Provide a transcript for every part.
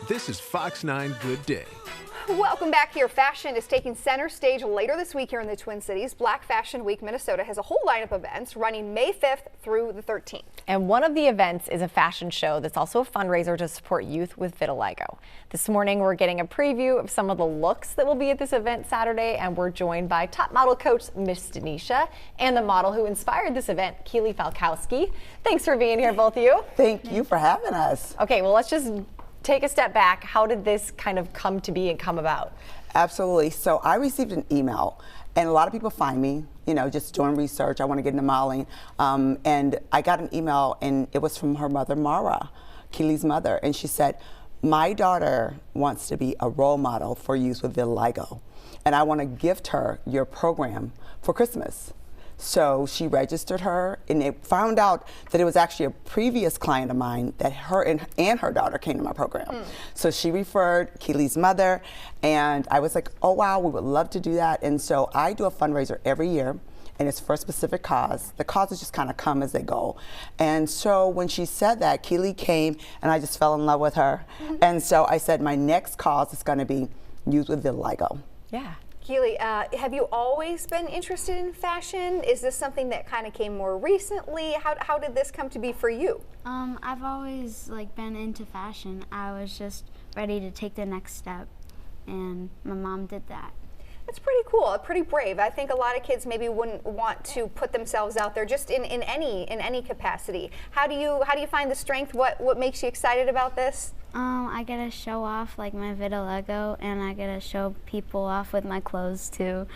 This is Fox 9 Good Day. Welcome back here. Fashion is taking center stage later this week here in the Twin Cities. Black Fashion Week Minnesota has a whole lineup of events running May 5th through the 13th. And one of the events is a fashion show that's also a fundraiser to support youth with vitiligo. This morning we're getting a preview of some of the looks that will be at this event Saturday, and we're joined by top model coach MSDENISHIA and the model who inspired this event, Keely Falkowski. Thanks for being here, both of you. Thank you for having us. Okay, well, let's just take a step back. How did this kind of come to be and come about? Absolutely. So I received an email, and a lot of people find me, you know, just doing research. I want to get into modeling. And I got an email, and it was from her mother, Mara, Keely's mother. And she said, my daughter wants to be a role model for youth with vitiligo, and I want to gift her your program for Christmas. So she registered her, and they found out that it was actually a previous client of mine that her and her daughter came to my program. So she referred Keely's mother, and I was like, oh wow, we would love to do that. And so I do a fundraiser every year, and it's for a specific cause. The causes just kind of come as they go. And so when she said that, Keely came, and I just fell in love with her. And so I said, my next cause is going to be youth with vitiligo. Yeah. Keely, have you always been interested in fashion? Is this something that kind of came more recently? How did this come to be for you? I've always been into fashion. I was just ready to take the next step, and my mom did that. That's pretty cool, pretty brave. I think a lot of kids maybe wouldn't want to put themselves out there just in any capacity. How do you find the strength? What makes you excited about this? I get to show off my vitiligo, and I get to show people off with my clothes too.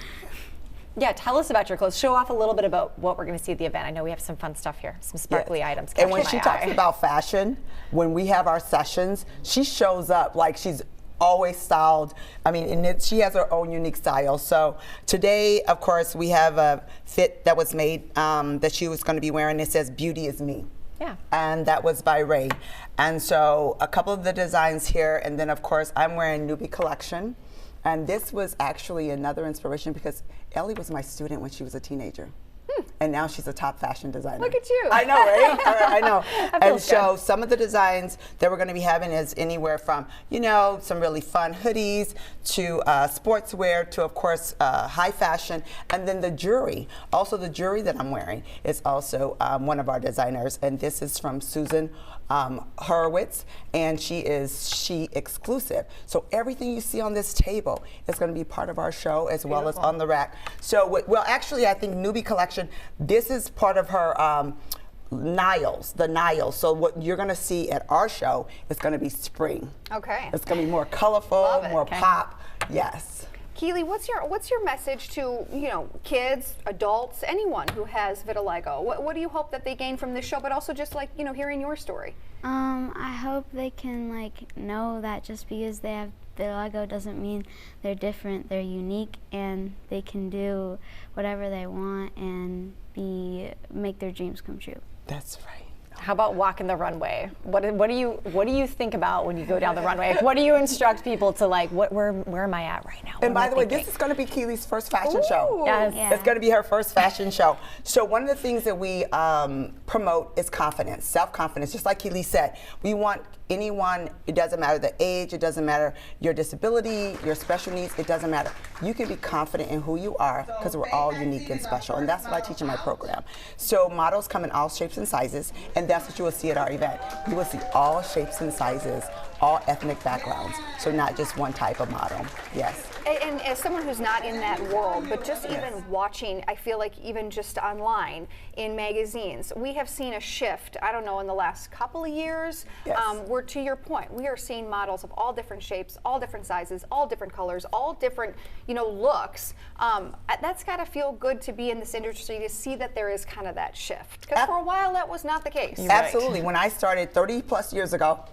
Yeah, tell us about your clothes. Show off a little bit about what we're going to see at the event. I know we have some fun stuff here, some sparkly items. And when she talks about fashion, when we have our sessions, she shows up like she's always styled. I mean, and she has her own unique style. So today, of course, we have a fit that was made that she was going to be wearing. It says, "Beauty is me." Yeah. And that was by Ray. And so a couple of the designs here, and then of course I'm wearing Newbie Collection. And this was actually another inspiration because Ellie was my student when she was a teenager. And now she's a top fashion designer. Look at you. I know, right? I know. And so good. some of the designs that we're going to be having is anywhere from, you know, some really fun hoodies to sportswear to, of course, high fashion. And then the jewelry. Also, the jewelry that I'm wearing is also one of our designers. And this is from Susan Horowitz, and she is She Exclusive. So everything you see on this table is going to be part of our show as well as on the rack. So, well, actually, I think Newbie Collection, this is part of her Niles, the Niles. So what you're going to see at our show is going to be spring. Okay. It's going to be more colorful, more pop. Yes. Keely, what's your message to, you know, kids, adults, anyone who has vitiligo? What do you hope that they gain from this show, but also just hearing your story? I hope they can know that just because they have vitiligo doesn't mean they're different. They're unique, and they can do whatever they want and make their dreams come true. That's right. How about walking the runway? What do you think about when you go down the runway? What do you instruct people to where am I at right now? And by the way, this is going to be Keely's first fashion show. Yes. Yeah. It's going to be her first fashion show. So one of the things that we promote is confidence, self-confidence. Just like Keely said, we want anyone, it doesn't matter the age, it doesn't matter your disability, your special needs, it doesn't matter. You can be confident in who you are because we're all unique and special, and that's what I teach in my program. So models come in all shapes and sizes, and that's what you will see at our event. You will see all shapes and sizes, all ethnic backgrounds, so not just one type of model. Yes. And as someone who's not in that world, but just even watching, I feel like even just online, in magazines, we have seen a shift, I don't know, in the last couple of years, where, to your point, we are seeing models of all different shapes, all different sizes, all different colors, all different, looks. That's got to feel good to be in this industry, to see that there is kind of that shift. Because for a while, that was not the case. Absolutely. When I started 30 plus years ago,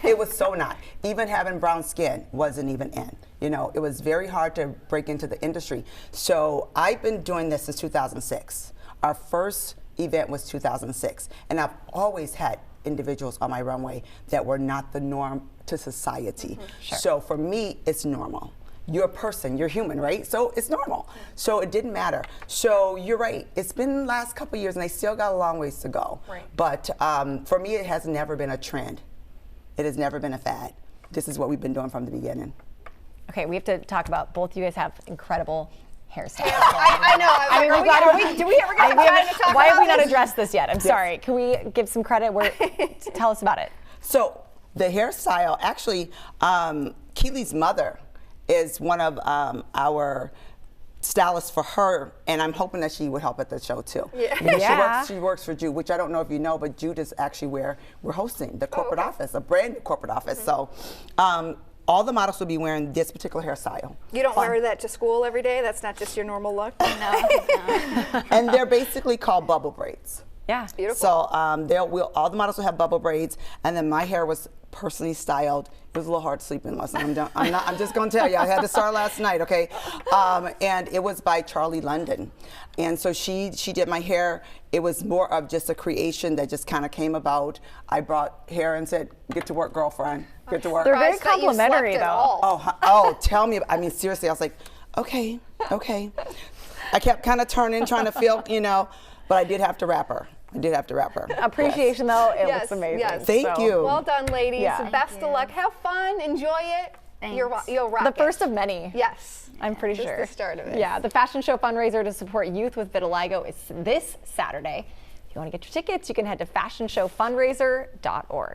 it was so not. Even having brown skin wasn't even in. It was very hard to break into the industry. So I've been doing this since 2006. Our first event was 2006. And I've always had individuals on my runway that were not the norm to society. Sure. So for me, it's normal. You're a person, you're human, right? So it's normal. So it didn't matter. So you're right. It's been the last couple of years, and they still got a long ways to go. Right. But for me, it has never been a trend. It has never been a fad. this is what we've been doing from the beginning. Okay, we have to talk about, both of you guys have incredible hairstyles. I know. I mean, do we ever get time to talk why have about we not this? addressed this yet? I'm sorry. Can we give some credit? Tell us about it. So the hairstyle, actually, Keely's mother is one of our stylists for her, and I'm hoping that she would help at the show too. Yeah. Because she works for Jude, which I don't know if you know, but Jude is actually where we're hosting the corporate office, a brand new corporate office. So all the models will be wearing this particular hairstyle. You don't wear that to school every day? That's not just your normal look? No. And they're basically called bubble braids. Yeah. Beautiful. So all the models will have bubble braids, and then my hair was personally styled. It was a little hard sleeping last night. I'm just going to tell you, I had to start last night, okay? And it was by Charlie London. And so she did my hair. It was more of just a creation that just kind of came about. I brought hair and said, get to work, girlfriend, get to work. They're very Surprised that you complimentary, slept at though. all. Oh, tell me. I mean, seriously, I was like, okay. I kept kind of turning, trying to feel, but I did have to wrap her. Appreciation, though, it Yes, looks amazing. yes. Thank you. Well done, ladies. Yeah. Best of luck. Have fun. Enjoy it. Thanks. You'll rock The it. first of many. Yes. I'm pretty Just sure. the start of it. Yeah, the fashion show fundraiser to support youth with vitiligo is this Saturday. If you want to get your tickets, you can head to fashionshowfundraiser.org.